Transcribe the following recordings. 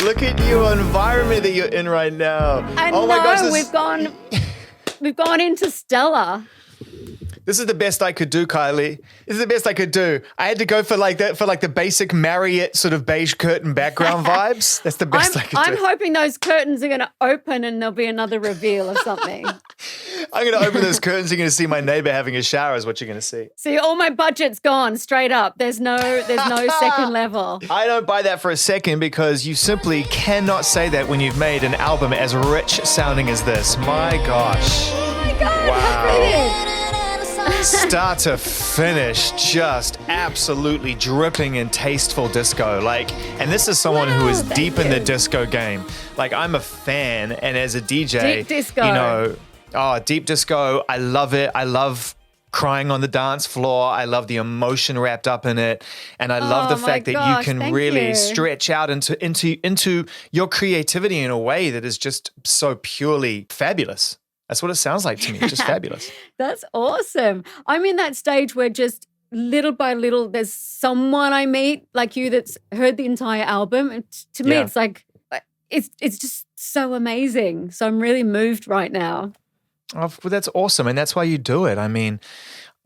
Look at your environment that you're in right now. Oh my gosh, we've gone interstellar. This is the best I could do, Kylie. This is the best I could do. I had to go for like the basic Marriott sort of beige curtain background vibes. That's the best I could do. I'm hoping those curtains are going to open and there'll be another reveal of something. I'm going to open those curtains. You're going to see my neighbor having a shower is what you're going to see. See, all my budget's gone straight up. There's no second level. I don't buy that for a second because you simply cannot say that when you've made an album as rich sounding as this. My gosh. Oh my God, wow. how pretty. Start to finish, just absolutely dripping in tasteful disco. And this is someone who is deep in the disco game. I'm a fan, and as a DJ, deep disco. Deep disco. I love it. I love crying on the dance floor. I love the emotion wrapped up in it, and I love the fact that you can really stretch out into your creativity in a way that is just so purely fabulous. That's what it sounds like to me. Just fabulous. That's awesome. I'm in that stage where just little by little, there's someone I meet like you that's heard the entire album. And to me, it's like, it's just so amazing. So I'm really moved right now. Oh, well, that's awesome. And that's why you do it. I mean,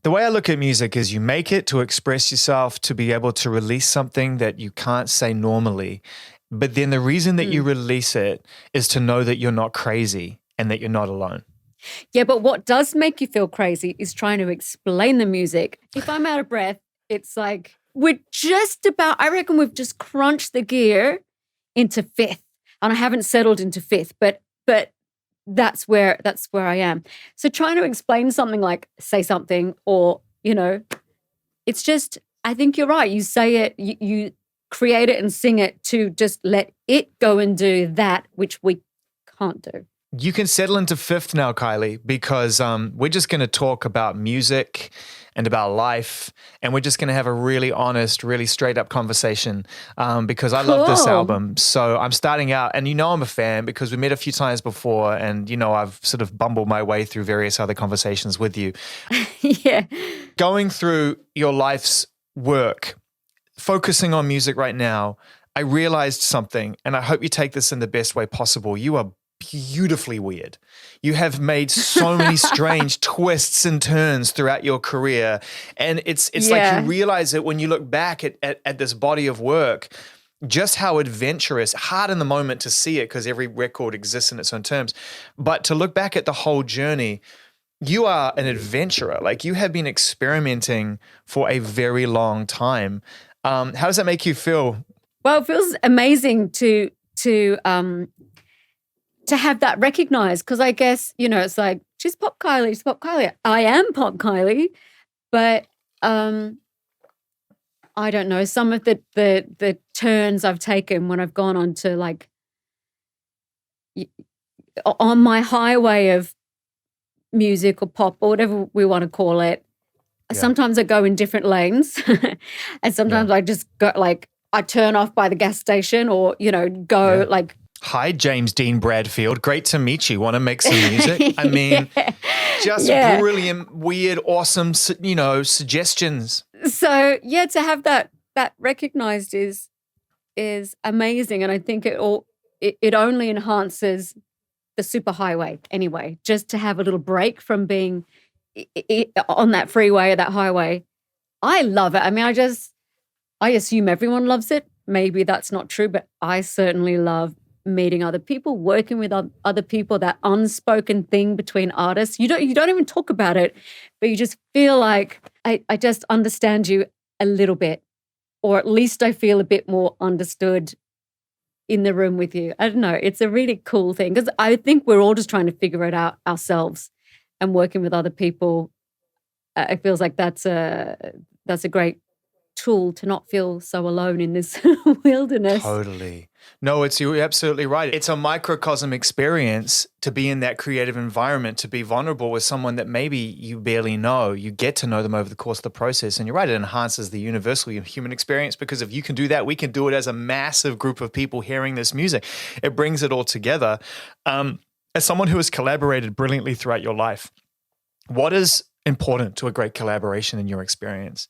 the way I look at music is you make it to express yourself, to be able to release something that you can't say normally. But then the reason that you release it is to know that you're not crazy and that you're not alone. Yeah, but what does make you feel crazy is trying to explain the music. If I'm out of breath, it's like I reckon we've just crunched the gear into fifth. And I haven't settled into fifth, but that's where I am. So trying to explain something like say something or, it's just, I think you're right. You say it, you create it and sing it to just let it go and do that, which we can't do. You can settle into fifth now, Kylie, because we're just going to talk about music and about life, and we're just going to have a really honest, really straight up conversation because I love this album. So I'm starting out, and I'm a fan because we met a few times before, and I've sort of bumbled my way through various other conversations with you. Yeah. Going through your life's work, focusing on music right now, I realized something, and I hope you take this in the best way possible. You are beautifully weird. You have made so many strange twists and turns throughout your career. And it's like you realize it when you look back at this body of work, just how adventurous, hard in the moment to see it because every record exists in its own terms. But to look back at the whole journey, you are an adventurer. You have been experimenting for a very long time. How does that make you feel? Well, it feels amazing to have that recognized because I guess, it's like, she's Pop Kylie. I am Pop Kylie, but I don't know, some of the turns I've taken when I've gone on to on my highway of music or pop or whatever we want to call it, sometimes I go in different lanes and sometimes I just go I turn off by the gas station or, go Hi, James Dean Bradfield. Great to meet you. Want to make some music? I mean, just brilliant, weird, awesome, suggestions. So, to have that recognized is amazing. And I think it only enhances the superhighway anyway, just to have a little break from being on that freeway or that highway. I love it. I mean, I assume everyone loves it. Maybe that's not true, but I certainly love meeting other people, working with other people, that unspoken thing between artists. You don't even talk about it, but you just feel like I just understand you a little bit, or at least I feel a bit more understood in the room with you. I don't know. It's a really cool thing because I think we're all just trying to figure it out ourselves, and working with other people, it feels like that's a great tool to not feel so alone in this wilderness. Totally. No, you're absolutely right. It's a microcosm experience to be in that creative environment, to be vulnerable with someone that maybe you barely know. You get to know them over the course of the process. And you're right, it enhances the universal human experience because if you can do that, we can do it as a massive group of people hearing this music. It brings it all together. As someone who has collaborated brilliantly throughout your life, what is important to a great collaboration in your experience?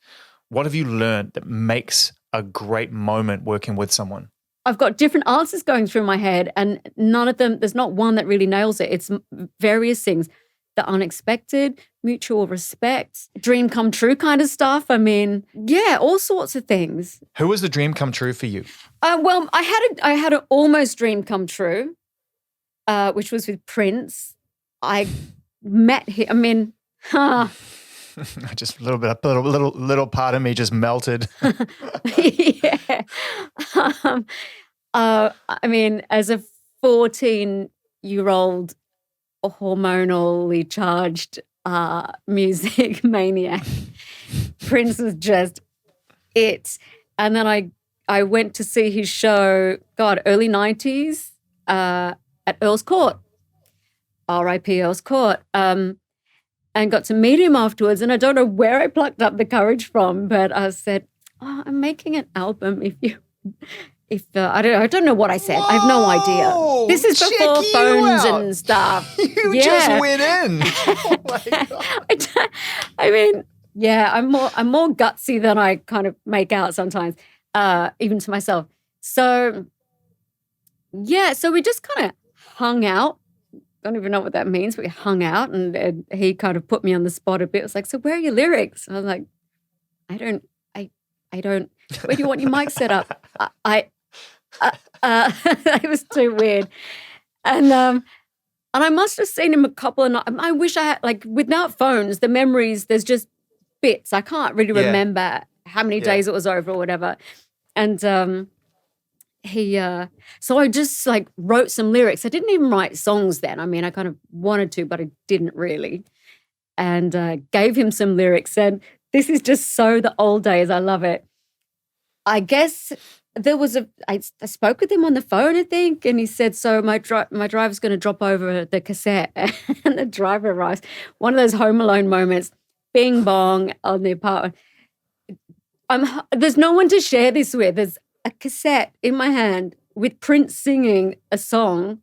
What have you learned that makes a great moment working with someone? I've got different answers going through my head, and none of them, there's not one that really nails it. It's various things. The unexpected, mutual respect, dream come true kind of stuff. I mean, yeah, all sorts of things. Who was the dream come true for you? Well, I had an almost dream come true, which was with Prince. I met him. I mean, Just a little part of me just melted. yeah. I mean, as a 14-year-old hormonally charged music maniac, Prince was just it. And then I went to see his show, early 90s at Earl's Court, R.I.P. Earl's Court, and got to meet him afterwards. And I don't know where I plucked up the courage from, but I said, I'm making an album I don't know what I said. I have no idea. This is before phones and stuff. You just went in. Oh my God. I mean, yeah, I'm more gutsy than I kind of make out sometimes, even to myself. So yeah, so we just kind of hung out. Don't even know what that means. We hung out, and he kind of put me on the spot a bit. It was like, so where are your lyrics? And I was like, I don't. Where do you want your mic set up? It was too weird, and I must have seen him a couple of nights. I wish I had, like, without phones, the memories, there's just bits. I can't really remember how many days it was over or whatever. And so I just like wrote some lyrics. I didn't even write songs then. I mean, I kind of wanted to, but I didn't really. And gave him some lyrics. And this is just so the old days. I love it. I guess there was I spoke with him on the phone, I think, and he said, so my driver's going to drop over the cassette. And the driver arrives. One of those Home Alone moments, bing bong on the apartment. There's no one to share this with. There's a cassette in my hand with Prince singing a song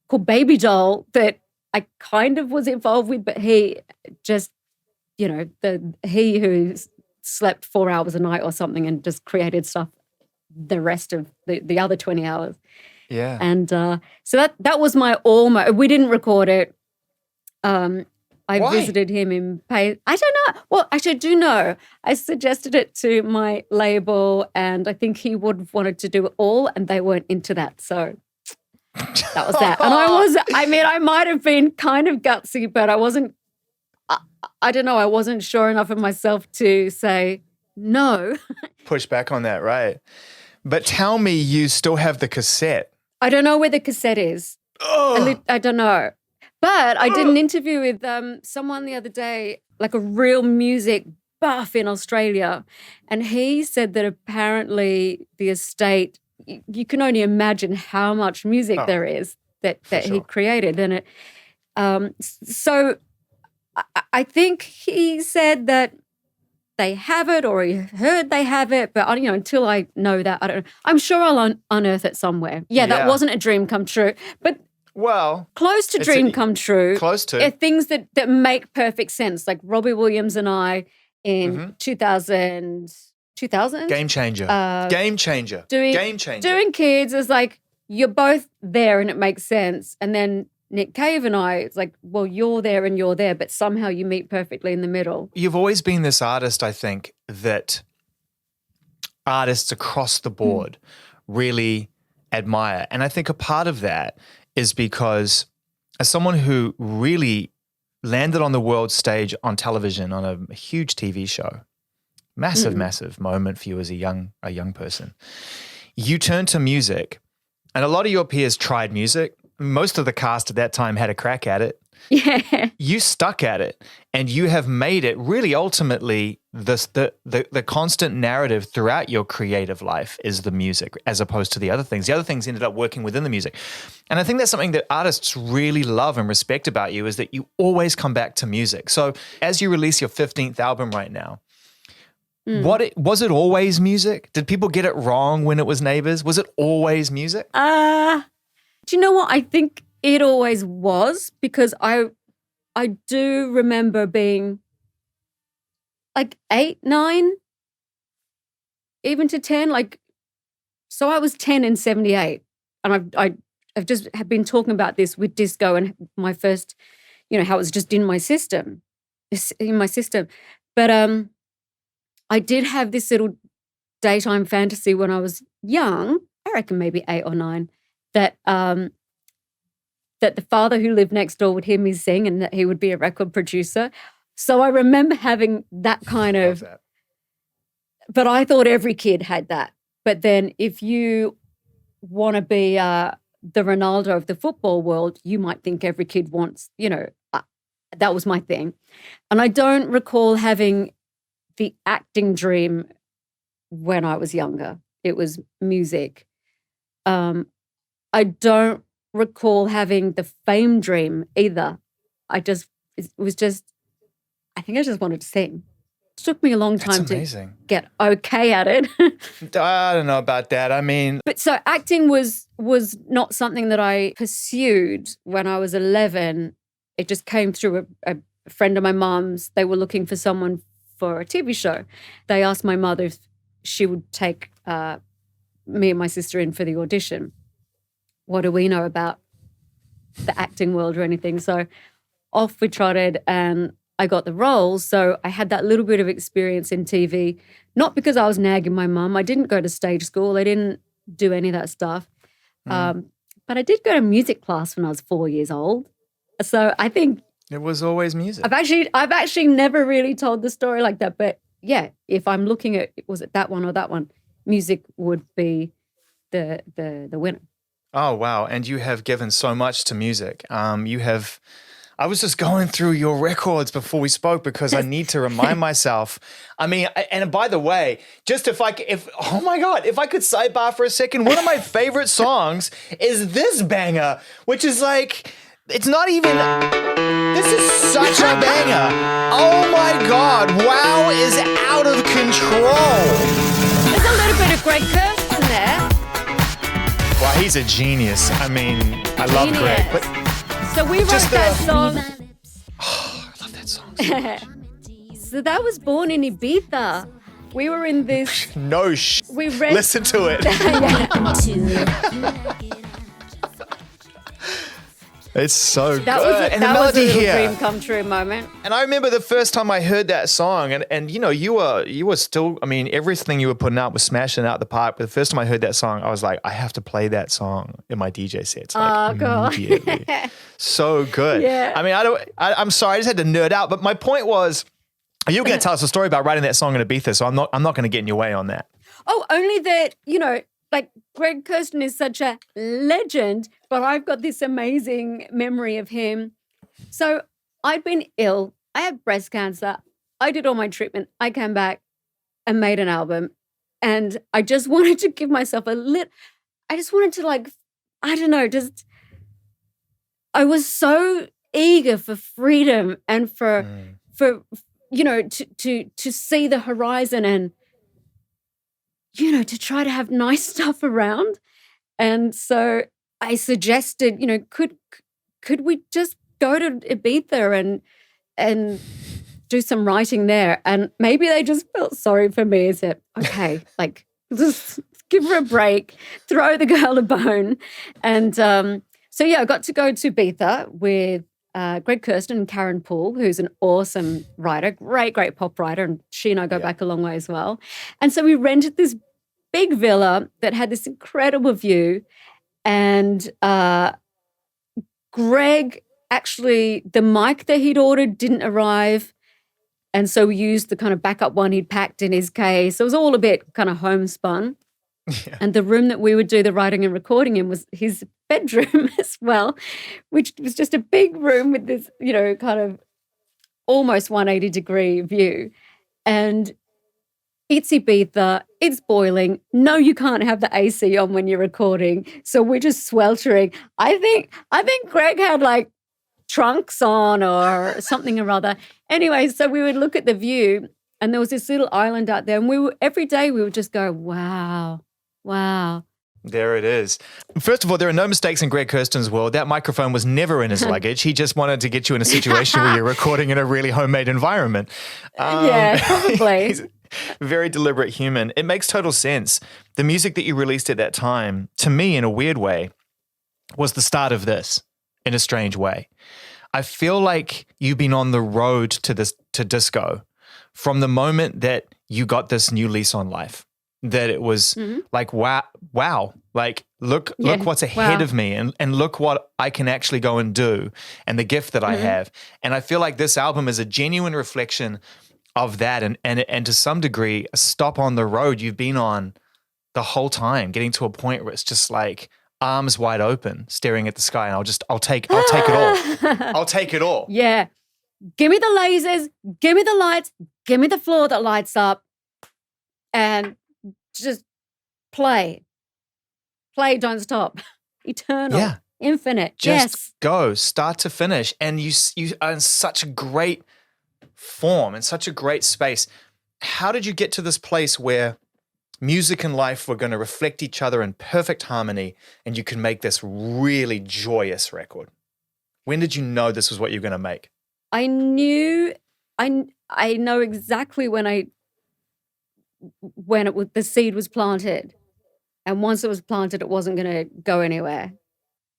called Baby Doll that I kind of was involved with, but he just, he who slept 4 hours a night or something and just created stuff the rest of the other 20 hours. Yeah. And so that was my almost. We didn't record it. I visited him in I don't know. Well, actually, I do know. I suggested it to my label, and I think he would have wanted to do it all, and they weren't into that. So that was that. And I might have been kind of gutsy, but I wasn't, I don't know. I wasn't sure enough of myself to say no. Push back on that, right? But tell me, you still have the cassette. I don't know where the cassette is. I don't know. But I did an interview with someone the other day, like a real music buff in Australia, and he said that apparently the estate, you can only imagine how much music there is that he created. And so I think he said that they have it, or he heard they have it, but until I know that, I don't know. I'm sure I'll unearth it somewhere. Yeah, that wasn't a dream come true, but close to dream come true. Close to. Things that make perfect sense, like Robbie Williams and I in 2000. Game changer. Game changer. Doing Kids is like, you're both there and it makes sense. And then Nick Cave and I, it's like, well, you're there and you're there, but somehow you meet perfectly in the middle. You've always been this artist, I think, that artists across the board really admire. And I think a part of that is because as someone who really landed on the world stage on television on a huge TV show, massive moment for you as a young person, you turned to music, and a lot of your peers tried music. Most of the cast at that time had a crack at it. Yeah. You stuck at it, and you have made it really ultimately the constant narrative throughout your creative life is the music as opposed to the other things. The other things ended up working within the music. And I think that's something that artists really love and respect about you, is that you always come back to music. So as you release your 15th album right now, was it always music? Did people get it wrong when it was Neighbours? Was it always music? Do you know what? I think it always was, because I do remember being like 8, 9, even to 10, like So I was 10 in 78. And I've just have been talking about this with disco and my first, how it was just in my system. But I did have this little daytime fantasy when I was young, I reckon maybe 8 or 9, that the father who lived next door would hear me sing and that he would be a record producer. So I remember having that kind of, but I thought every kid had that. But then if you want to be the Ronaldo of the football world, you might think every kid wants, that was my thing. And I don't recall having the acting dream when I was younger. It was music. I don't recall having the fame dream either. I think I just wanted to sing. It took me a long time to get okay at it. I don't know about that. I mean, but so acting was not something that I pursued when I was 11. It just came through a friend of my mom's. They were looking for someone for a TV show. They asked my mother if she would take me and my sister in for the audition. What do we know about the acting world or anything? So off we trotted and I got the role. So I had that little bit of experience in TV, not because I was nagging my mum. I didn't go to stage school. I didn't do any of that stuff. But I did go to music class when I was 4 years old. So I think it was always music. I've actually never really told the story like that. But yeah, if I'm looking at, was it that one or that one, music would be the winner. Oh, wow. And you have given so much to music. I was just going through your records before we spoke because I need to remind myself. I mean, and by the way, just if I could sidebar for a second, one of my favorite songs is this banger, which is like, it's not even, this is such a banger. Oh my God, Wow is out of control. There's a little bit of Greg Kirsten there. Wow, he's a genius. I mean, I love Greg, but so we wrote that song. Oh, I love that song. So that was born in Ibiza. We were in this. Listen to it. It's so good. That was a little dream come true moment. And I remember the first time I heard that song, and you were still, I mean, everything you were putting out was smashing out the park. But the first time I heard that song, I was like, I have to play that song in my DJ sets. Like, immediately. So good. Yeah. I mean, I'm sorry, I just had to nerd out. But my point was, you were going to tell us a story about writing that song in Ibiza, so I'm not going to get in your way on that. Oh, only that, like Greg Kirsten is such a legend, but I've got this amazing memory of him. So I'd been ill. I had breast cancer. I did all my treatment. I came back and made an album. And I just wanted to give myself I just wanted to I was so eager for freedom and for to see the horizon and to try to have nice stuff around. And so I suggested, could we just go to Ibiza and do some writing there? And maybe they just felt sorry for me and said, okay, like, just give her a break, throw the girl a bone. And so, I got to go to Ibiza with Greg Kirsten and Karen Poole, who's an awesome writer, great pop writer, and she and I go back a long way as well. And so we rented this big villa that had this incredible view, and Greg, actually, the mic that he'd ordered didn't arrive, and so we used the kind of backup one he'd packed in his case. It was all a bit kind of homespun. Yeah. And the room that we would do the writing and recording in was his bedroom as well, which was just a big room with this, kind of almost 180-degree view. And it's Ibiza, it's boiling. No, you can't have the AC on when you're recording. So we're just sweltering. I think Greg had like trunks on or something or other. Anyway, so we would look at the view and there was this little island out there, and every day we would just go, wow. There it is. First of all, there are no mistakes in Greg Kirsten's world. That microphone was never in his luggage. He just wanted to get you in a situation where you're recording in a really homemade environment. Yeah, probably. very deliberate human. It makes total sense. The music that you released at that time, to me, in a weird way, was the start of this in a strange way. I feel like you've been on the road to disco from the moment that you got this new lease on life. That it was like, wow, like look what's ahead of me and look what I can actually go and do and the gift that I have. And I feel like this album is a genuine reflection of that and to some degree a stop on the road you've been on the whole time, getting to a point where it's just like arms wide open, staring at the sky, and I'll take it all. I'll take it all. Yeah. Give me the lasers, give me the lights, give me the floor that lights up, and just play, don't stop. Eternal, infinite. Just go, start to finish. And you are in such a great form, in such a great space. How did you get to this place where music and life were going to reflect each other in perfect harmony and you can make this really joyous record? When did you know this was what you were going to make? I knew, I know exactly when the seed was planted. And once it was planted, it wasn't going to go anywhere.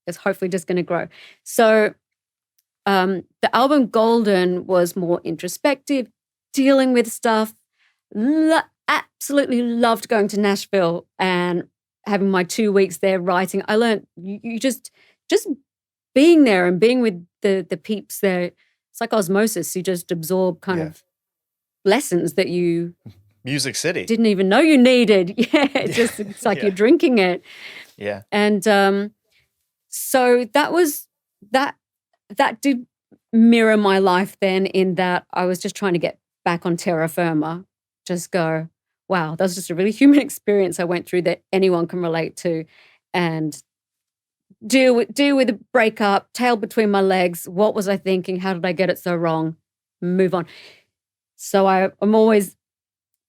It's hopefully just going to grow. So the album Golden was more introspective, dealing with stuff. Absolutely loved going to Nashville and having my 2 weeks there writing. I learned you just being there and being with the peeps there. It's like osmosis. You just absorb kind of lessons that you Music City didn't even know you needed. It's like you're drinking it. Yeah. And so that did mirror my life then, in that I was just trying to get back on terra firma. Just go, wow, that was just a really human experience I went through that anyone can relate to, and deal with a breakup, tail between my legs. What was I thinking? How did I get it so wrong? Move on. So I'm always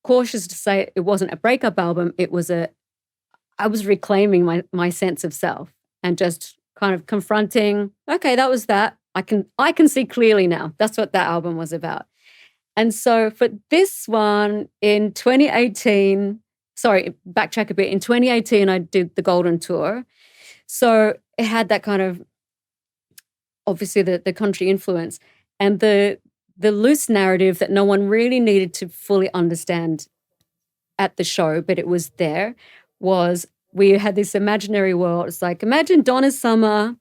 cautious to say it wasn't a breakup album. I was reclaiming my sense of self and just kind of confronting, okay, that was that. I can see clearly now. That's what that album was about. And so for this one in 2018, backtrack a bit. In 2018, I did the Golden Tour. So it had that kind of, obviously the country influence and the loose narrative that no one really needed to fully understand at the show, but it was there, was we had this imaginary world. It's like, imagine Donna Summer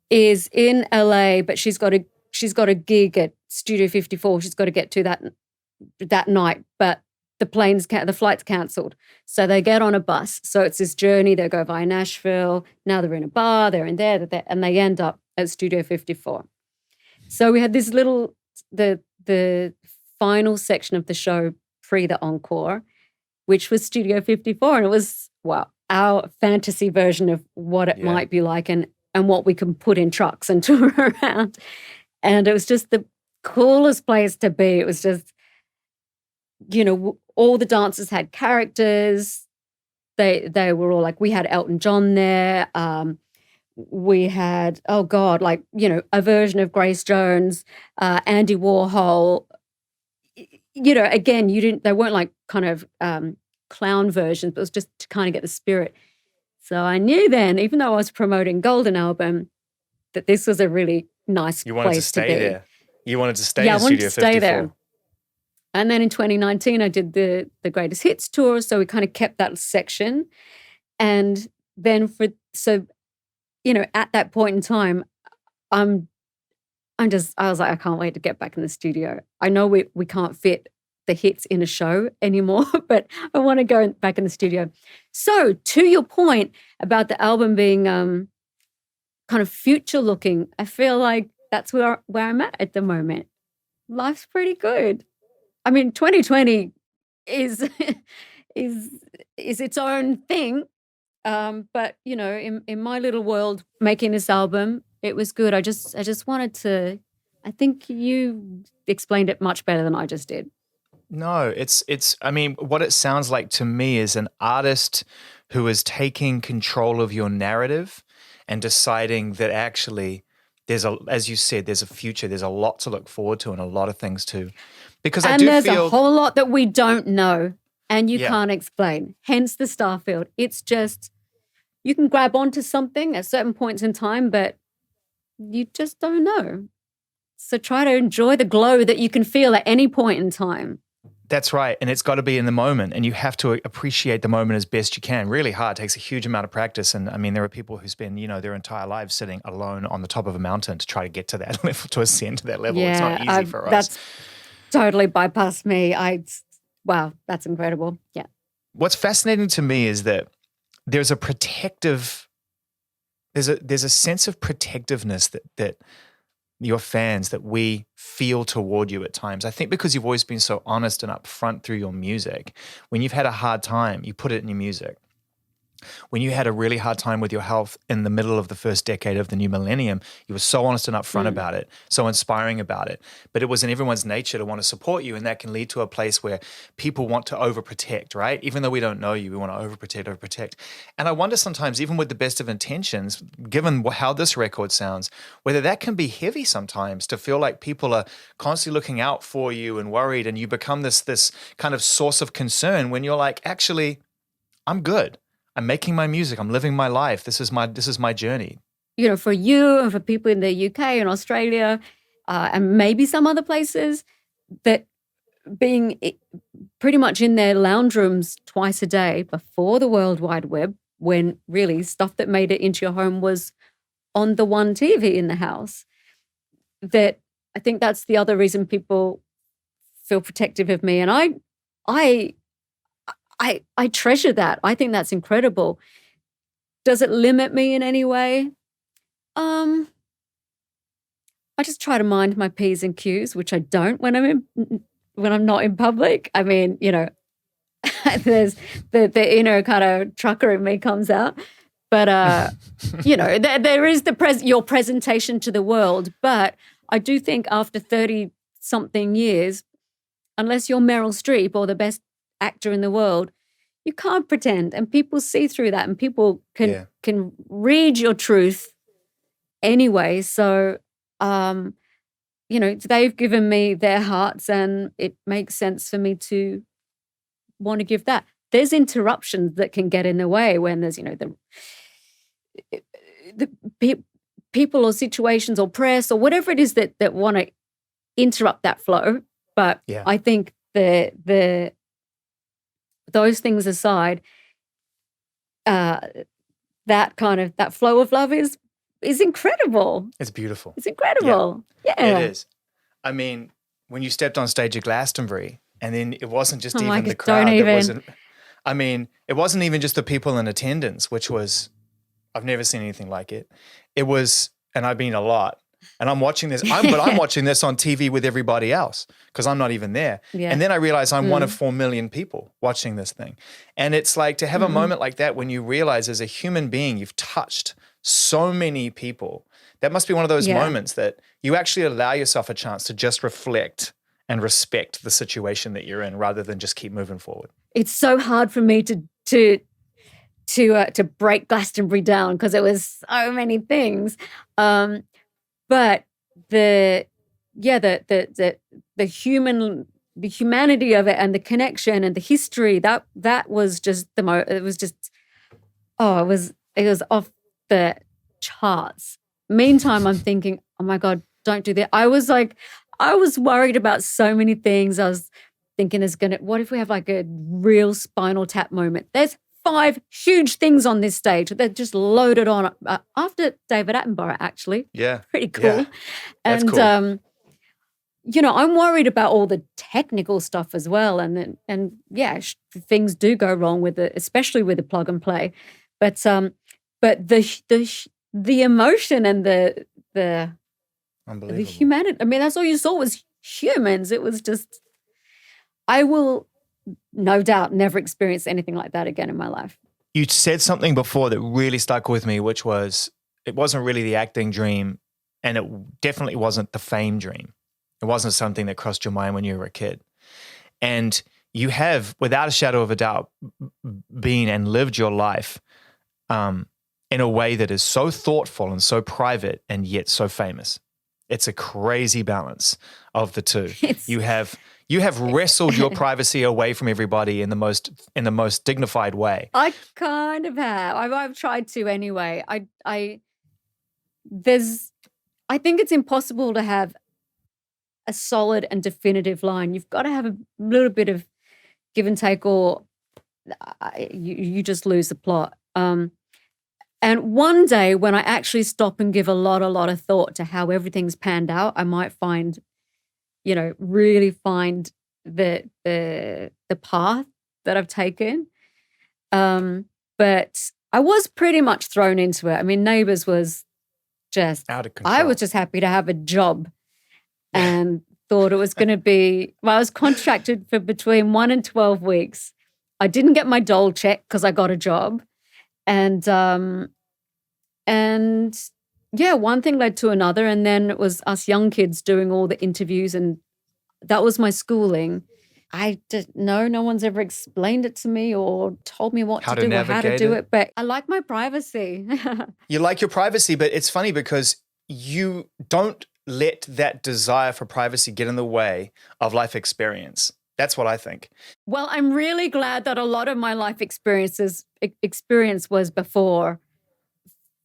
is in LA, but she's got a gig at Studio 54. She's got to get to that night, but the flight's cancelled. So they get on a bus. So it's this journey. They go via Nashville. Now they're in a bar. They're in there, and they end up at Studio 54. So we had this the final section of the show pre the encore, which was Studio 54, and it was our fantasy version of what it might be like and what we can put in trucks and tour around. And it was just the coolest place to be. It was just, all the dancers had characters. They were all like, we had Elton John there. We had, a version of Grace Jones, Andy Warhol. Again, they weren't like kind of clown versions, but it was just to kind of get the spirit. So I knew then, even though I was promoting Golden Album, that this was a really nice place to be. You wanted to stay there. You wanted to stay in I wanted Studio to stay 54. there. And then in 2019, I did the Greatest Hits tour, so we kind of kept that section. And then at that point in time, I was like, I can't wait to get back in the studio. I know we can't fit the hits in a show anymore, but I want to go back in the studio. So to your point about the album being kind of future looking, I feel like that's where I'm at the moment. Life's pretty good. I mean, 2020 is its own thing. But in my little world, making this album, it was good. I just wanted to. I think you explained it much better than I just did. No, it's. I mean, what it sounds like to me is an artist who is taking control of your narrative and deciding that actually as you said, there's a future. There's a lot to look forward to and a lot of things to Because I And do there's feel a whole lot that we don't know and you Yeah. can't explain. Hence the Starfield. It's just, you can grab onto something at certain points in time, but you just don't know. So try to enjoy the glow that you can feel at any point in time. That's right. And it's got to be in the moment, and you have to appreciate the moment as best you can. Really hard. It takes a huge amount of practice. And I mean, there are people who spend, their entire lives sitting alone on the top of a mountain to try to get to that level, to ascend to that level. It's not easy for us. That's totally bypassed me. Wow, that's incredible. Yeah. What's fascinating to me is that there's a sense of protectiveness that your fans, that we feel toward you at times. I think because you've always been so honest and upfront through your music. When you've had a hard time, you put it in your music. When you had a really hard time with your health in the middle of the first decade of the new millennium, you were so honest and upfront about it, so inspiring about it. But it was in everyone's nature to want to support you, and that can lead to a place where people want to overprotect, right? Even though we don't know you, we want to overprotect. And I wonder sometimes, even with the best of intentions, given how this record sounds, whether that can be heavy sometimes to feel like people are constantly looking out for you and worried, and you become this kind of source of concern when you're like, actually, I'm good. I'm making my music. I'm living my life. This is my journey. For you and for people in the UK and Australia and maybe some other places, that being pretty much in their lounge rooms twice a day before the World Wide Web, when really stuff that made it into your home was on the one TV in the house, that I think that's the other reason people feel protective of me. And I treasure that. I think that's incredible. Does it limit me in any way? I just try to mind my P's and Q's, which I don't when I'm not in public. I mean, there's the inner kind of trucker in me comes out. But there is your presentation to the world. But I do think after 30 something years, unless you're Meryl Streep or the best actor in the world, you can't pretend, and people see through that, and people can read your truth anyway. So they've given me their hearts, and it makes sense for me to want to give that. There's interruptions that can get in the way when there's the people or situations or press or whatever it is that want to interrupt that flow. But I think those things aside, that flow of love is incredible. It's beautiful. It's incredible. Yeah. It is. I mean, when you stepped on stage at Glastonbury, and then it wasn't just even the don't crowd. even. It wasn't even just the people in attendance, which was, I've never seen anything like it. It was, and I've been a lot. And I'm watching this, but I'm watching this on TV with everybody else because I'm not even there. Yeah. And then I realize I'm one of 4 million people watching this thing. And it's like to have a moment like that when you realize as a human being, you've touched so many people. That must be one of those moments that you actually allow yourself a chance to just reflect and respect the situation that you're in rather than just keep moving forward. It's so hard for me to break Glastonbury down because it was so many things. But the humanity of it and the connection and the history, that was just it was off the charts. Meantime, I'm thinking, oh my God, don't do that. I was worried about so many things. I was thinking what if we have like a real Spinal Tap moment? There's 5 huge things on this stage. They're just loaded on after David Attenborough, actually. Yeah. Pretty cool. Yeah. That's and, cool. I'm worried about all the technical stuff as well. And things do go wrong with it, especially with the plug and play. But the emotion and the humanity, I mean, that's all you saw was humans. It was just, I will no doubt never experience anything like that again in my life. You said something before that really stuck with me, which was, it wasn't really the acting dream, and it definitely wasn't the fame dream. It wasn't something that crossed your mind when you were a kid. And you have, without a shadow of a doubt, been and lived your life in a way that is so thoughtful and so private and yet so famous. It's a crazy balance of the two. You have You have wrestled your privacy away from everybody in the most dignified way. I kind of have. I've tried to anyway. I think it's impossible to have a solid and definitive line. You've got to have a little bit of give and take, or you just lose the plot. And one day when I actually stop and give a lot of thought to how everything's panned out, I might find, really find the path that I've taken. But I was pretty much thrown into it. I mean, Neighbours was just out of control. I was just happy to have a job and thought it was going to be, I was contracted for between 1 and 12 weeks. I didn't get my dole check because I got a job. And yeah, one thing led to another. And then it was us young kids doing all the interviews, and that was my schooling. I didn't know, no one's ever explained it to me or told me what to do or how to do it. But I like my privacy. You like your privacy, but it's funny because you don't let that desire for privacy get in the way of life experience. That's what I think. Well, I'm really glad that a lot of my life experience was before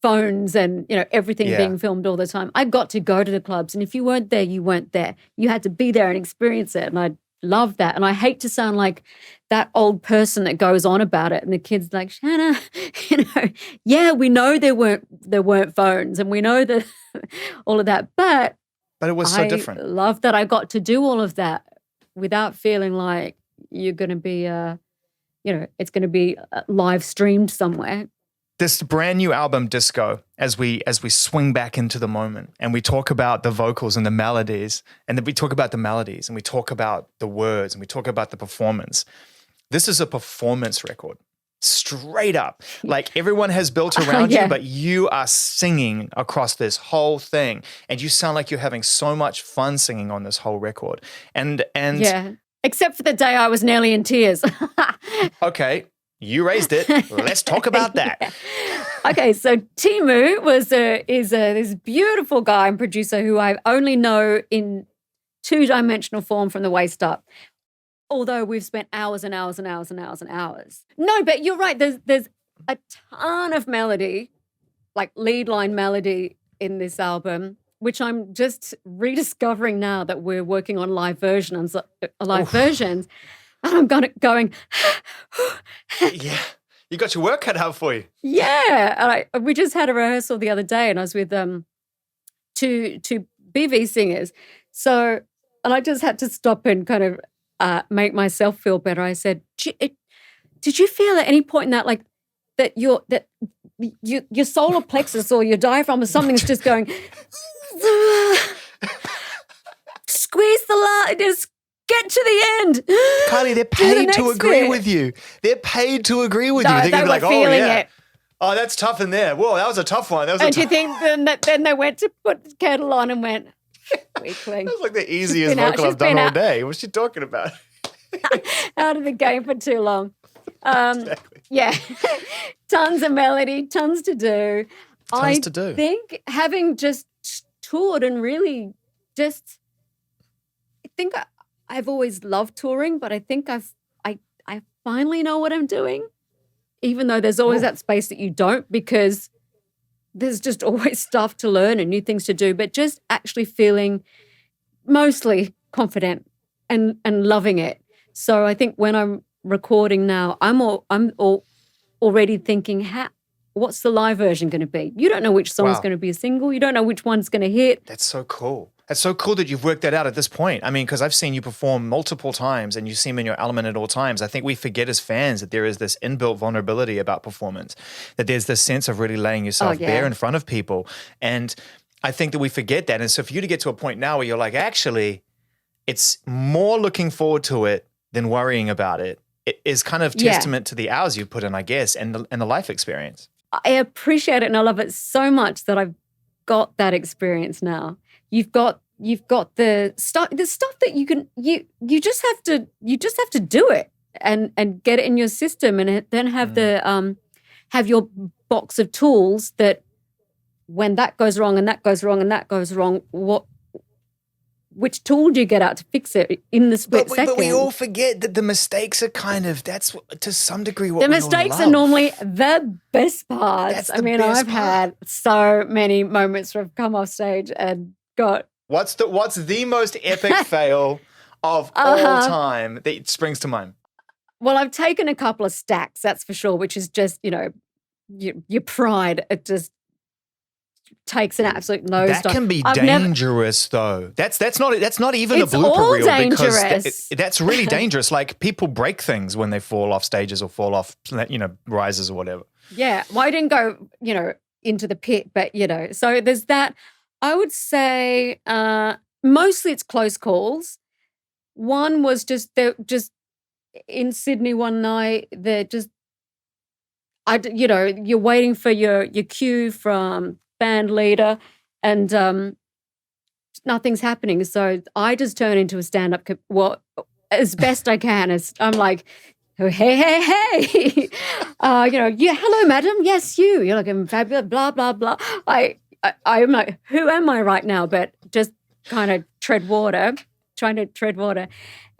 phones and, everything being filmed all the time. I got to go to the clubs, and if you weren't there, you weren't there. You had to be there and experience it, and I love that. And I hate to sound like that old person that goes on about it, and the kids like, Shanna, yeah, we know there weren't phones, and we know that all of that, but it was so different. I love that I got to do all of that without feeling like you're going to be, it's going to be live streamed somewhere. This brand new album, Disco, as we swing back into the moment and we talk about the vocals and the melodies, and then we talk about the melodies and we talk about the words and we talk about the performance. This is a performance record, straight up. Like everyone has built around you, but you are singing across this whole thing, and you sound like you're having so much fun singing on this whole record. And yeah, except for the day I was nearly in tears. Okay. You raised it. Let's talk about that. Yeah. Okay, so Timu is this beautiful guy and producer who I only know in 2-dimensional form from the waist up. Although we've spent hours and hours and hours and hours and hours. No, but you're right. There's a ton of melody, like lead line melody in this album, which I'm just rediscovering now that we're working on live versions. And I'm going. Yeah, you got your work cut out for you. Yeah, and we just had a rehearsal the other day, and I was with two BV singers. So, and I just had to stop and kind of make myself feel better. I said, "Did you feel at any point in that, like, that your solar plexus or your diaphragm or something's just going, squeeze the line, just get to the end." Kylie, they're paid to agree with you. They're paid to agree with you. They're going to be like, oh, yeah. It. Oh, that's tough in there. Whoa, that was a tough one. And you think then they went to put the kettle on and went, weakling. That was like the easiest vocal I've done all day. What's she talking about? Out of the game for too long. Exactly. Yeah. Tons of melody, tons to do. I think having just toured and really just, I think I've always loved touring, but I think I finally know what I'm doing, even though there's always that space that you don't, because there's just always stuff to learn and new things to do, but just actually feeling mostly confident and loving it. So I think when I'm recording now, I'm already thinking, what's the live version going to be? You don't know which song's going to be a single. You don't know which one's going to hit. That's so cool. It's so cool that you've worked that out at this point. I mean, because I've seen you perform multiple times and you seem in your element at all times. I think we forget as fans that there is this inbuilt vulnerability about performance, that there's this sense of really laying yourself bare in front of people. And I think that we forget that. And so for you to get to a point now where you're like, actually, it's more looking forward to it than worrying about it, it is kind of testament to the hours you've put in, I guess, and the life experience. I appreciate it and I love it so much that I've got that experience now. You've got the stuff that you just have to do it and get it in your system, and then have have your box of tools that when that goes wrong and that goes wrong and that goes wrong, which tool do you get out to fix it in the split second? But we all forget that the mistakes are that's to some degree what the we all mistakes are love. normally the best parts. That's I the mean, best I've had so many moments where I've come off stage and got. What's the most epic fail of all time that springs to mind? Well, I've taken a couple of stacks, that's for sure, which is just, your pride. It just takes an absolute nosedive. That can be dangerous, though. That's not even a blooper all reel dangerous. because that's really dangerous. Like people break things when they fall off stages or fall off, rises or whatever. Yeah, well, I didn't go, into the pit, but so there's that. I would say mostly it's close calls. One was just in Sydney one night. You're waiting for your cue from band leader, and nothing's happening. So I just turn into a stand-up, as best I can. I'm like, oh, hey, yeah, hello, madam. Yes, you. You're looking fabulous. Blah blah blah. I'm like, who am I right now? But just kind of trying to tread water,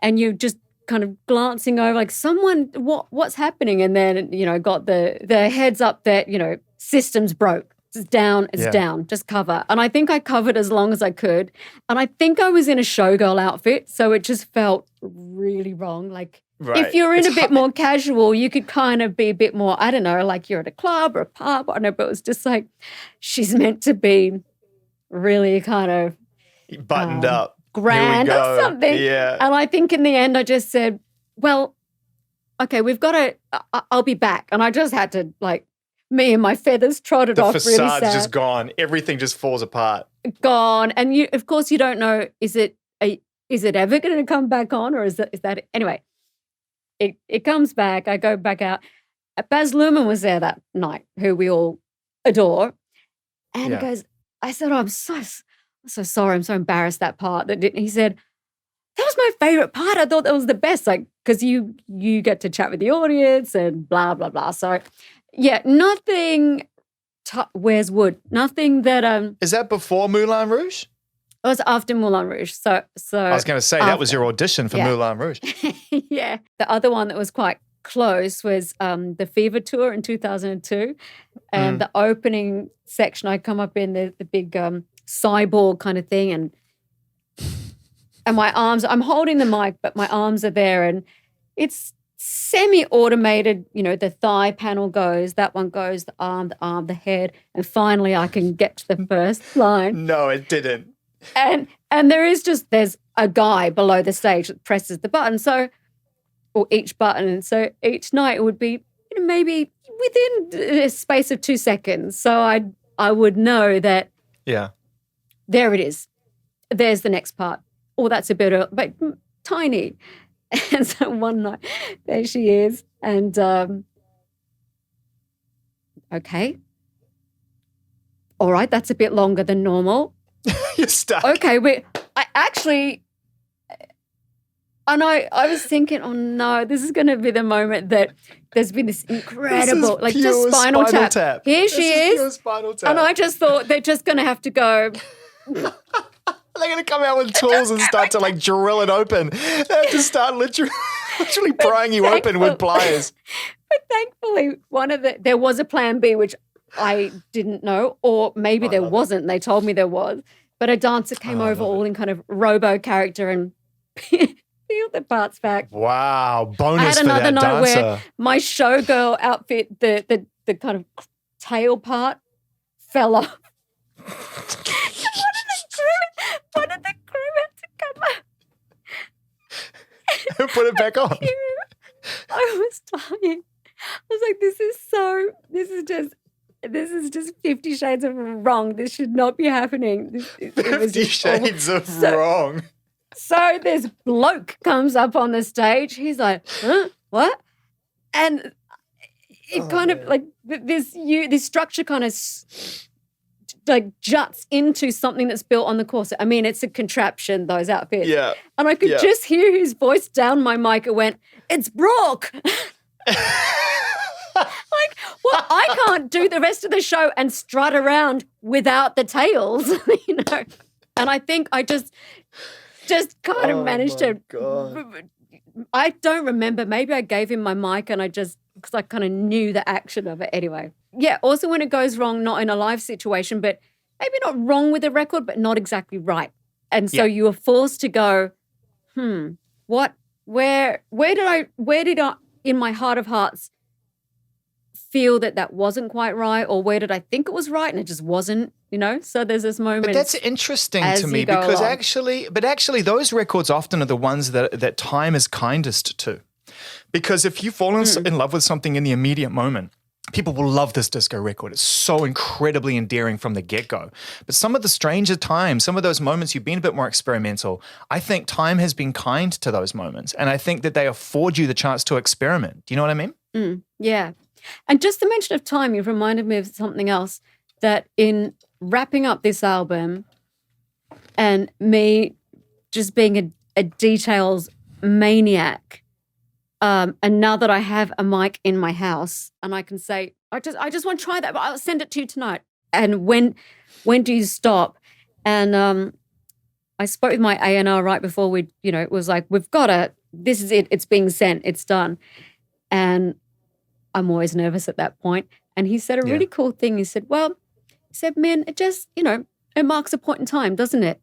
and you just kind of glancing over, like someone, what's happening? And then got the heads up that systems broke. It's down, just cover. And I think I covered as long as I could. And I think I was in a showgirl outfit, so it just felt really wrong. Like if you're in a bit more casual, you could kind of be a bit more, I don't know, like you're at a club or a pub, I don't know, but it was just like she's meant to be really kind of buttoned up, grand or something. Yeah. And I think in the end I just said, well, okay, we've got to, I'll be back. And I just had to me and my feathers trotted off really sad. The facade's just gone. Everything just falls apart. Gone. And of course you don't know, is it ever going to come back on, or is that anyway, it comes back. I go back out. Baz Luhrmann was there that night, who we all adore. And he goes, I said, oh, I'm so sorry. I'm so embarrassed that part. He said, that was my favorite part. I thought that was the best. Because you get to chat with the audience and blah, blah, blah. So yeah, nothing where's wood. Nothing that Is that before Moulin Rouge? It was after Moulin Rouge. So I was going to say that was your audition for Moulin Rouge. Yeah. The other one that was quite close was the Fever Tour in 2002. And the opening section, I come up in the big cyborg kind of thing, and my arms, I'm holding the mic, but my arms are there, and it's semi-automated, the thigh panel goes, that one goes, the arm, the head, and finally I can get to the first line. No, it didn't. And there's a guy below the stage that presses the button, or each button, and so each night it would be maybe within a space of 2 seconds. So I would know that there it is. There's the next part. Oh, that's a bit but tiny. And so one night, there she is. And, okay. All right, that's a bit longer than normal. You're stuck. Okay, I was thinking, oh no, this is going to be the moment that there's been this incredible, just spinal tap. Here she is. Pure spinal tap. And I just thought they're just going to have to go. They're going to come out with tools and start to drill it open. They have to start literally prying you open with pliers. But thankfully, there was a plan B, which I didn't know, or maybe there wasn't. They told me there was. But a dancer came over all in kind of robo character and peeled the parts back. Wow. Bonus I had for another that night dancer. where my showgirl outfit, the kind of tail part fell off. One of the crew had to come up. Put it back on. I was dying. I was like, this is just 50 Shades of Wrong. This should not be happening. 50 Shades of Wrong. So this bloke comes up on the stage. He's like, huh? What? And it this structure kind of juts into something that's built on the corset. I mean, it's a contraption, those outfits. Yeah. And I could just hear his voice down my mic. It went, it's Brooke. Well, I can't do the rest of the show and strut around without the tails, And I think just kind of Oh managed my to. God. I don't remember. Maybe I gave him my mic and because I kind of knew the action of it anyway. Yeah. Also, when it goes wrong, not in a live situation, but maybe not wrong with the record, but not exactly right. And so you were forced to go, what, where did I, in my heart of hearts, feel that wasn't quite right, or where did I think it was right and it just wasn't, So there's this moment. But that's interesting to me because actually those records often are the ones that time is kindest to. Because if you fall in love with something in the immediate moment, people will love this disco record. It's so incredibly endearing from the get-go. But some of the stranger times, some of those moments you've been a bit more experimental, I think time has been kind to those moments. And I think that they afford you the chance to experiment. Do you know what I mean? Yeah. And just the mention of time, you've reminded me of something else, that in wrapping up this album and me just being a details maniac, and now that I have a mic in my house and I can say, I just want to try that, but I'll send it to you tonight. And when do you stop? And I spoke with my A&R right before it was like, this is it. It's being sent. It's done. And I'm always nervous at that point. And he said a really cool thing. He said, man, it just, it marks a point in time, doesn't it?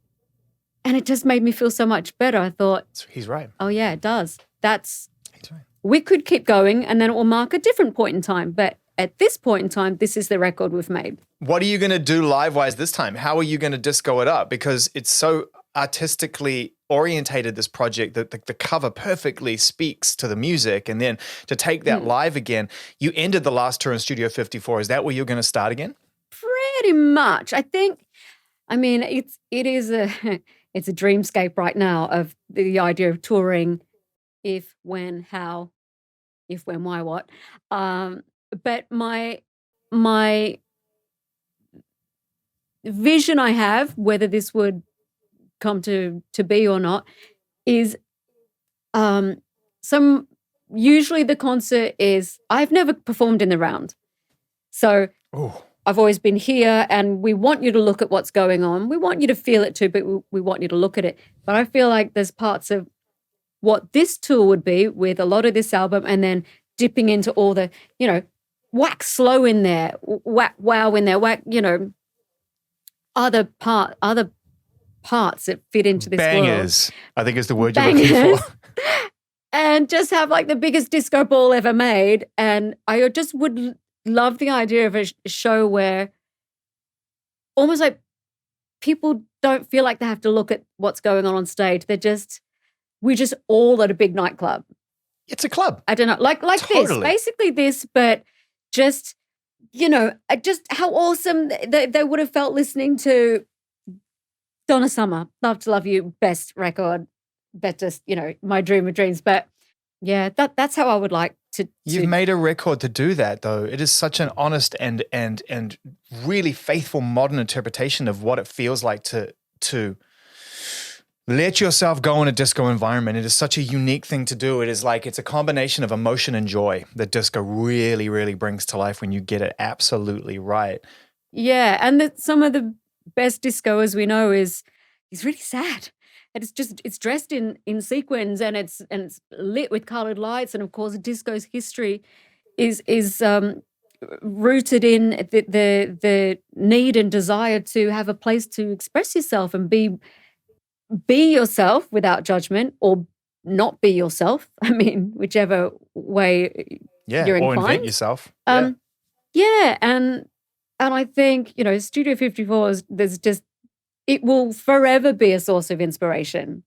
And it just made me feel so much better. I thought, he's right. Oh yeah, it does. He's right. We could keep going and then it will mark a different point in time. But at this point in time, this is the record we've made. What are you going to do live-wise this time? How are you going to disco it up? Because it's so artistically orientated, this project, that the cover perfectly speaks to the music. And then to take that live again, you ended the last tour in Studio 54. Is that where you're going to start again? Pretty much. It is it's a dreamscape right now of the idea of touring. If, when, how, if, when, why, what. But my vision I have, whether this would come to be or not, is usually the concert is, I've never performed in the round. So I've always been here and we want you to look at what's going on. We want you to feel it too, but we want you to look at it. But I feel like there's parts of what this tour would be with a lot of this album and then dipping into all the, whack slow in there, whack wow in there, whack, other parts that fit into this Bangers, world. I think is the word you're looking for. And just have like the biggest disco ball ever made. And I just would love the idea of a show where almost like people don't feel like they have to look at what's going on stage. We're just all at a big nightclub. It's a club. I don't know, like totally. This, basically this, but just, just how awesome they would have felt listening to Donna Summer, Love to Love You, best record, just, my dream of dreams. But yeah, that's how I would like to. You've made a record to do that, though. It is such an honest and really faithful modern interpretation of what it feels like to let yourself go in a disco environment. It is such a unique thing to do. It's a combination of emotion and joy that disco really, really brings to life when you get it absolutely right. Yeah, and some of the best disco, as we know, is really sad. And it's dressed in sequins and it's lit with colored lights. And of course, disco's history is rooted in the need and desire to have a place to express yourself and be yourself without judgment, or not be yourself. I mean, whichever way you're inclined. Or invent yourself. Yeah, and I think, Studio 54 it will forever be a source of inspiration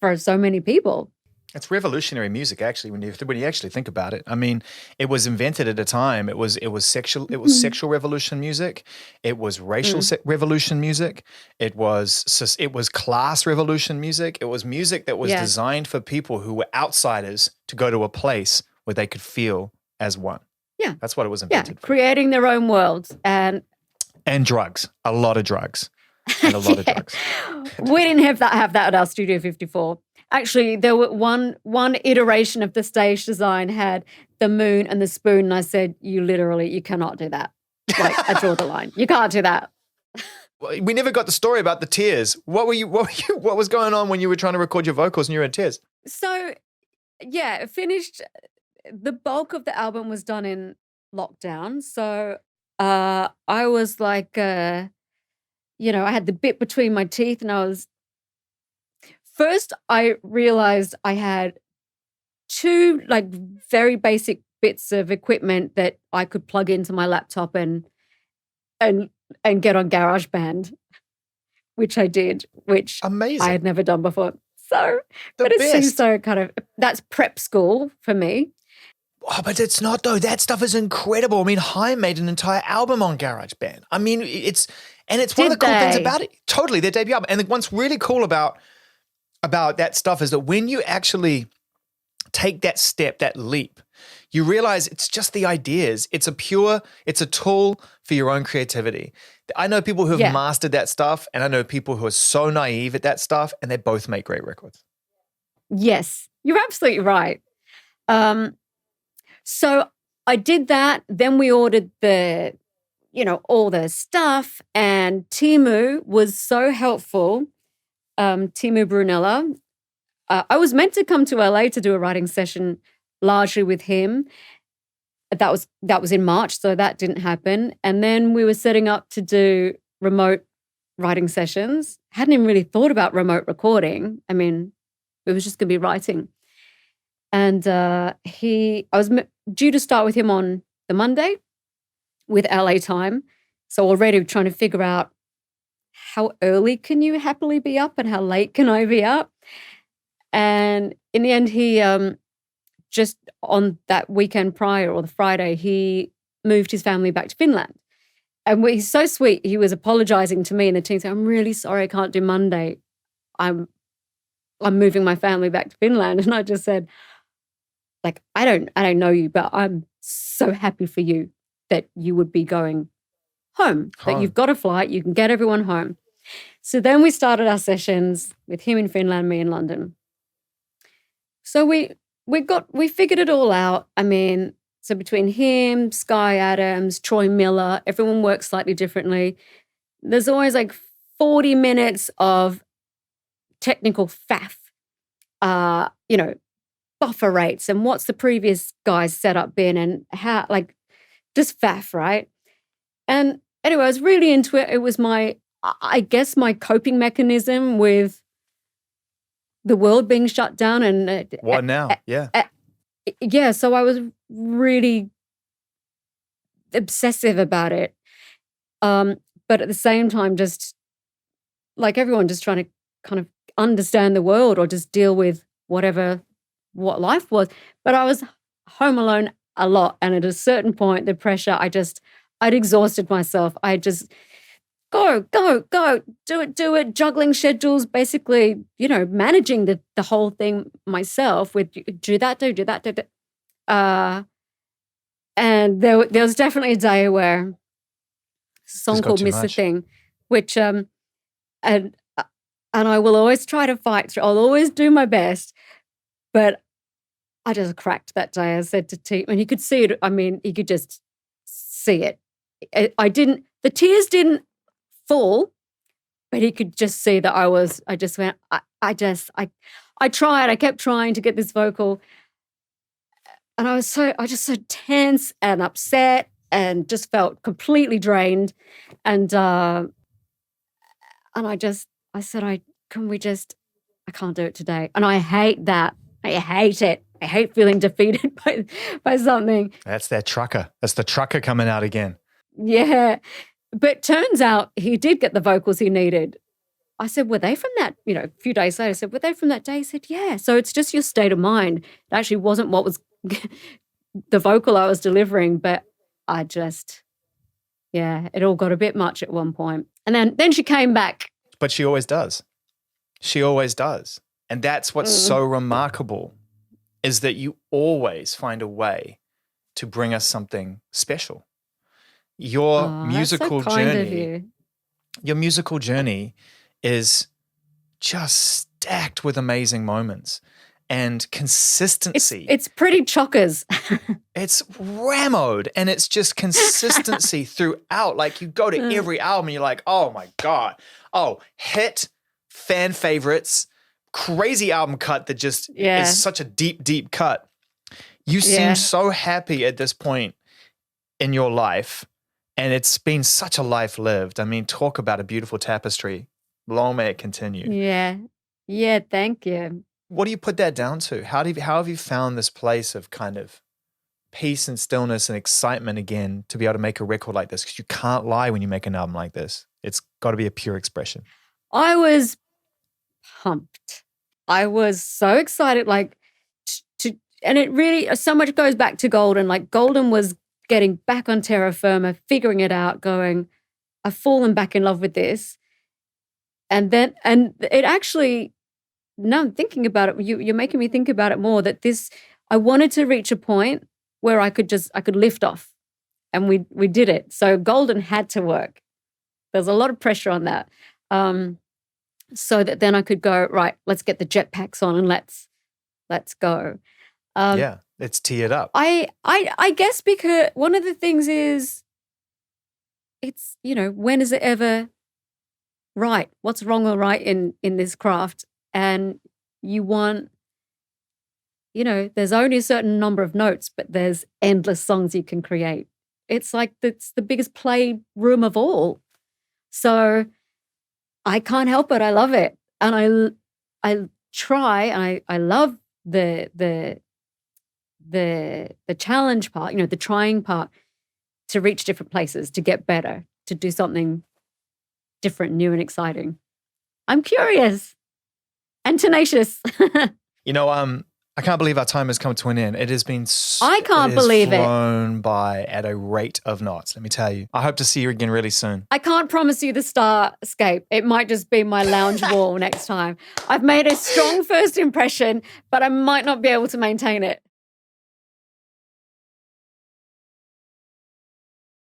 for so many people. It's revolutionary music, actually, when you actually think about it. I mean, it was invented at a time. It was sexual revolution music. It was racial revolution music. It was class revolution music. It was music that was designed for people who were outsiders to go to a place where they could feel as one. Yeah, that's what it was invented for. Creating their own worlds and drugs, a lot of drugs, and a lot of drugs. We didn't have that at our Studio 54. Actually, there were one iteration of the stage design had the moon and the spoon, and I said, you cannot do that. Like, I draw the line. You can't do that. We never got the story about the tears. What was going on when you were trying to record your vocals and you were in tears? So, yeah, it finished. The bulk of the album was done in lockdown. So I was like, I had the bit between my teeth, and I realized I had two like very basic bits of equipment that I could plug into my laptop and get on GarageBand, which I did, which Amazing. I had never done before. So, The but it seems best. so that's prep school for me. Oh, but it's not though. That stuff is incredible. I mean, Haim made an entire album on GarageBand. I mean, it's one of the cool things about it. Totally, their debut album. And what's really cool about that stuff is that when you actually take that step, that leap, you realize it's just the ideas. It's a tool for your own creativity. I know people who have mastered that stuff, and I know people who are so naive at that stuff, and they both make great records. Yes, you're absolutely right. So I did that. Then we ordered all the stuff, and Timu was so helpful. Timu Brunella. I was meant to come to LA to do a writing session largely with him. That was in March, so that didn't happen. And then we were setting up to do remote writing sessions. Hadn't even really thought about remote recording. I mean, it was just going to be writing. And I was due to start with him on the Monday with LA time. So already trying to figure out how early can you happily be up and how late can I be up? And in the end, he just on that weekend prior or the Friday, he moved his family back to Finland. And he's so sweet. He was apologizing to me and the team saying, I'm really sorry I can't do Monday. I'm moving my family back to Finland. And I just said, like, I don't know you, but I'm so happy for you that you would be going home, that you've got a flight, you can get everyone home. So then we started our sessions with him in Finland, me in London. So we figured it all out. I mean, so between him, Sky Adams, Troy Miller, everyone works slightly differently. There's always like 40 minutes of technical faff, buffer rates and what's the previous guy's setup been and how, like, just faff, right? And anyway, I was really into it. It was my coping mechanism with the world being shut down and what now? Yeah, so I was really obsessive about it. But at the same time, just like everyone, just trying to kind of understand the world or just deal with what life was. But I was home alone a lot. And at a certain point, the pressure, I'd exhausted myself. I just go, do it, juggling schedules, basically, managing the whole thing myself with do that. And there was definitely a day where a song called Miss the Thing, which, and I will always try to fight through, I'll always do my best, but I just cracked that day. I said to T, and he could see it. I mean, he could just see it. The tears didn't fall, but he could just see that I tried, I kept trying to get this vocal, and I was just so tense and upset and just felt completely drained. And I said, I can't do it today. And I hate that. I hate it. I hate feeling defeated by something. That's that trucker. That's the trucker coming out again. Yeah. But turns out he did get the vocals he needed. I said, were they from that, a few days later, I said, were they from that day? He said, yeah. So it's just your state of mind. It actually wasn't what was the vocal I was delivering, but it all got a bit much at one point. And then she came back. But she always does. She always does. And that's what's so remarkable is that you always find a way to bring us something special. Your musical that's so kind journey, of you. Your musical journey is just stacked with amazing moments. and consistency. It's pretty chockers. It's rammed, and it's just consistency throughout. Like you go to every album and you're like, oh my God. Oh, hit, fan favorites, crazy album cut that just is such a deep, deep cut. You seem so happy at this point in your life, and it's been such a life lived. I mean, talk about a beautiful tapestry. Long may it continue. Yeah. Yeah, thank you. What do you put that down to? How have you found this place of kind of peace and stillness and excitement again to be able to make a record like this? Because you can't lie when you make an album like this. It's got to be a pure expression. I was pumped. I was so excited, like, and it really, so much goes back to Golden. Like, Golden was getting back on terra firma, figuring it out, going, I've fallen back in love with this. And it actually, now I'm thinking about it, you're making me think about it more, that I wanted to reach a point where I could lift off, and we did it. So Golden had to work. There's a lot of pressure on that. So that then I could go, right, let's get the jetpacks on and let's go. Let's tee it up. I guess because one of the things is, it's, when is it ever right? What's wrong or right in this craft? And you want, there's only a certain number of notes, but there's endless songs you can create. It's like it's the biggest playroom of all. So I can't help it. I love it. And I try, and I love the challenge part, the trying part, to reach different places, to get better, to do something different, new, and exciting. I'm curious and tenacious. I can't believe our time has come to an end. It has been I can't believe it. Flown by at a rate of knots, let me tell you. I hope to see you again really soon. I can't promise you the Starscape. It might just be my lounge wall next time. I've made a strong first impression, but I might not be able to maintain it.